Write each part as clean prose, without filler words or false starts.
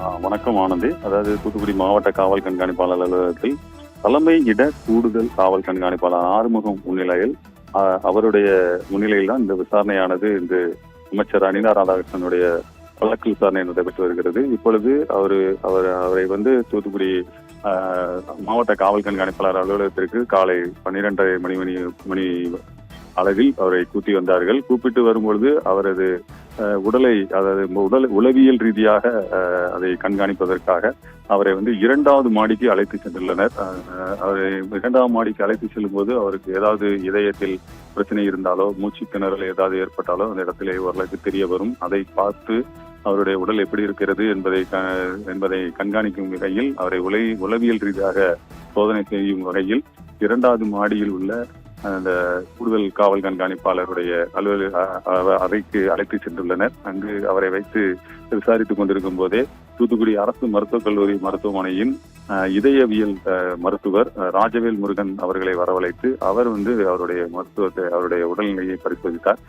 வணக்கம் ஆனந்தி. அதாவது தூத்துக்குடி மாவட்ட காவல் கண்காணிப்பாளர் அலுவலகத்தில் தலைமை இட கூடுதல் காவல் கண்காணிப்பாளர் ஆறுமுகம் முன்னிலையில் அவருடைய முன்னிலையில் தான் இந்த விசாரணையானது இந்த அமைச்சர் அனிதா ராதாகிருஷ்ணனுடைய வழக்கு விசாரணை நடைபெற்று வருகிறது. இப்பொழுது அவரை தூத்துக்குடி மாவட்ட காவல் கண்காணிப்பாளர் அலுவலகத்திற்கு காலை 12:30 மணி அளவில் அவரை கூட்டி வந்தார்கள். கூப்பிட்டு வரும்பொழுது அவரது உடலை, அதாவது உளவியல் ரீதியாக அதை கண்காணிப்பதற்காக அவரை 2வது மாடிக்கு அழைத்து சென்றுள்ளனர். அவரை 2வது மாடிக்கு அழைத்து செல்லும் போது அவருக்கு ஏதாவது இதயத்தில் பிரச்சனை இருந்தாலோ, மூச்சு திணறல் ஏதாவது ஏற்பட்டாலோ அந்த இடத்திலே ஓரளவுக்கு தெரிய வரும். அதை பார்த்து அவருடைய உடல் எப்படி இருக்கிறது என்பதை கண்காணிக்கும் வகையில் அவரை உளவியல் ரீதியாக சோதனை செய்யும் வகையில் 2வது மாடியில் உள்ள அந்த கூடுதல் காவல் கண்காணிப்பாளருடைய அறைக்கு அழைத்து சென்றுள்ளனர். அங்கு அவரை வைத்து விசாரித்துக் கொண்டிருக்கும் போதே தூத்துக்குடி அரசு மருத்துவக் கல்லூரி மருத்துவமனையின் இதயவியல் மருத்துவர் ராஜவேல் முருகன் அவர்களை வரவழைத்து அவர் அவருடைய உடல்நிலையை பரிசோதித்தார்.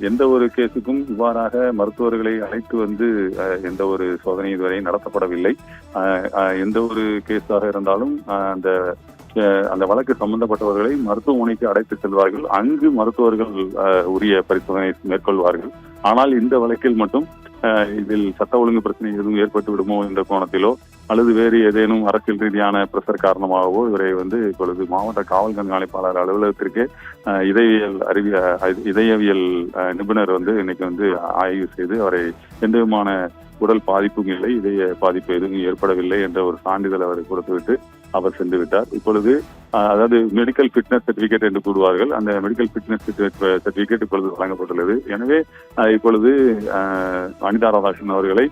எந்த ஒரு கேஸுக்கும் இவ்வாறாக மருத்துவர்களை அழைத்து எந்த ஒரு சோதனை இதுவரை நடத்தப்படவில்லை. எந்த ஒரு கேஸாக இருந்தாலும் அந்த வழக்கு சம்பந்தப்பட்டவர்களை மருத்துவமனைக்கு அழைத்து செல்வார்கள். அங்கு மருத்துவர்கள் உரிய பரிசோதனை மேற்கொள்வார்கள். ஆனால் இந்த வழக்கில் மட்டும் இதில் சட்ட ஒழுங்கு பிரச்சனை எதுவும் ஏற்பட்டு விடுமோ என்ற கோணத்திலோ அல்லது வேறு ஏதேனும் அரசியல் ரீதியான பிரஷர் காரணமாகவோ இவரை இப்பொழுது மாவட்ட காவல் கண்காணிப்பாளர் அலுவலகத்திற்கு இதயவியல் நிபுணர் இன்னைக்கு ஆய்வு செய்து அவரை எந்த விதமான உடல் பாதிப்பும் இல்லை, இதய பாதிப்பு எதுவும் ஏற்படவில்லை என்ற ஒரு சான்றிதழ் அவரை கொடுத்துவிட்டு அவர் சென்று விட்டார். இப்பொழுது அதாவது மெடிக்கல் ஃபிட்னஸ் சர்டிபிகேட் என்று கூறுவார்கள். அந்த மெடிக்கல் ஃபிட்னஸ் சர்டிபிகேட் இப்பொழுது வழங்கப்பட்டுள்ளது. எனவே இப்பொழுது அனிதா ராதாகிருஷ்ணன் அவர்களை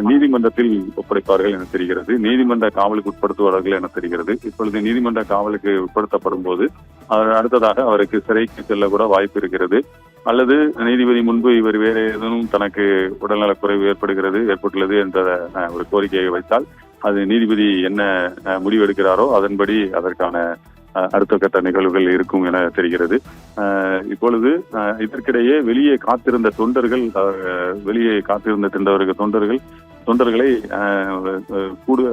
நீதிமன்றத்தில் ஒப்படைப்பார்கள் என தெரிகிறது. நீதிமன்ற காவலுக்கு உட்படுத்துவார்கள் என தெரிகிறது. இப்பொழுது நீதிமன்ற காவலுக்கு உட்படுத்தப்படும் போது அடுத்ததாக அவருக்கு சிறைக்கு செல்ல கூட வாய்ப்பு இருக்கிறது. அல்லது நீதிபதி முன்பு இவர் வேறு ஏதேனும் தனக்கு உடல்நலக்குறைவு ஏற்பட்டுள்ளது என்ற ஒரு கோரிக்கையை வைத்தால் அது நீதிபதி என்ன முடிவு எடுக்கிறாரோ அதன்படி அதற்கான அடுத்த கட்ட நிகழ்வுகள் இருக்கும் என தெரிகிறது. இப்பொழுது இதற்கிடையே வெளியே காத்திருந்த தொண்டர்களை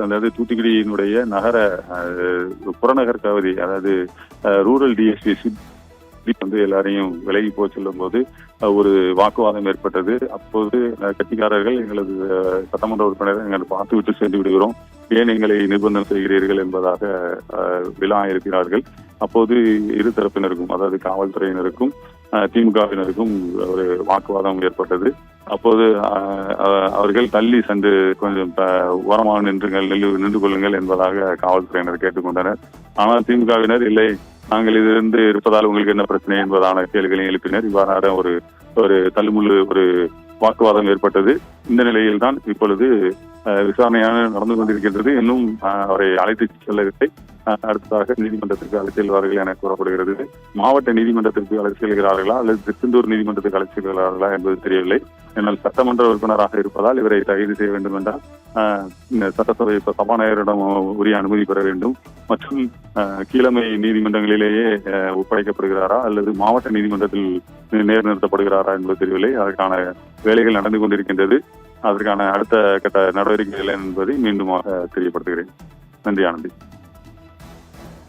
அதாவது தூத்துக்குடியினுடைய புறநகர் பகுதி, அதாவது ரூரல் டிஎஸ்பி எல்லாரையும் விலகி போக சொல்லும் போது ஒரு வாக்குவாதம் ஏற்பட்டது. அப்போது கட்சிக்காரர்கள் எங்களது சட்டமன்ற உறுப்பினரை எங்களை பார்த்துவிட்டு சென்று விடுகிறோம், ஏன் எங்களை நிர்பந்தம் செய்கிறீர்கள் என்பதாக விழா இருக்கிறார்கள். அப்போது இரு தரப்பினருக்கும், அதாவது காவல்துறையினருக்கும் திமுகவினருக்கும் ஒரு வாக்குவாதம் ஏற்பட்டது. அப்போது அவர்கள் தள்ளி சென்று கொஞ்சம் ஓரமாக நின்று கொள்ளுங்கள் என்பதாக காவல்துறையினர் கேட்டுக்கொண்டனர். ஆனால் திமுகவினர் இல்லை, நாங்கள் இதிலிருந்து இருப்பதால் உங்களுக்கு என்ன பிரச்சனை என்பதான கேள்விகளை எழுப்பினர். இவ்வாறான ஒரு தள்ளுமுள்ளு ஒரு வாக்குவாதம் ஏற்பட்டது. இந்த நிலையில் தான் இப்பொழுது விசாரணையான நடந்து கொண்டிருக்கின்றது. இன்னும் அவரை அழைத்து செல்லவில்லை. அடுத்ததாக நீதிமன்றத்திற்கு அழைத்து செல்வார்கள் என கூறப்படுகிறது. மாவட்ட நீதிமன்றத்திற்கு அழைத்து செல்கிறார்களா அல்லது திருச்செந்தூர் நீதிமன்றத்துக்கு அழைத்து செல்கிறார்களா என்பது தெரியவில்லை. என்னால் சட்டமன்ற உறுப்பினராக இருப்பதால் இவரை கைது செய்ய வேண்டும் என்றால் சட்டசபை சபாநாயகரிடம் உரிய அனுமதி பெற வேண்டும். மற்றும் கீழமை நீதிமன்றங்களிலேயே ஒப்படைக்கப்படுகிறாரா அல்லது மாவட்ட நீதிமன்றத்தில் நிறுத்தப்படுகிறாரா என்பது தெரியவில்லை. அதற்கான வேலைகள் நடந்து கொண்டிருக்கின்றது. அதற்கான அடுத்த கட்ட நடவடிக்கைகள் என்பதை மீண்டுமாக தெரியப்படுத்துகிறேன். நன்றி ஆனந்தி.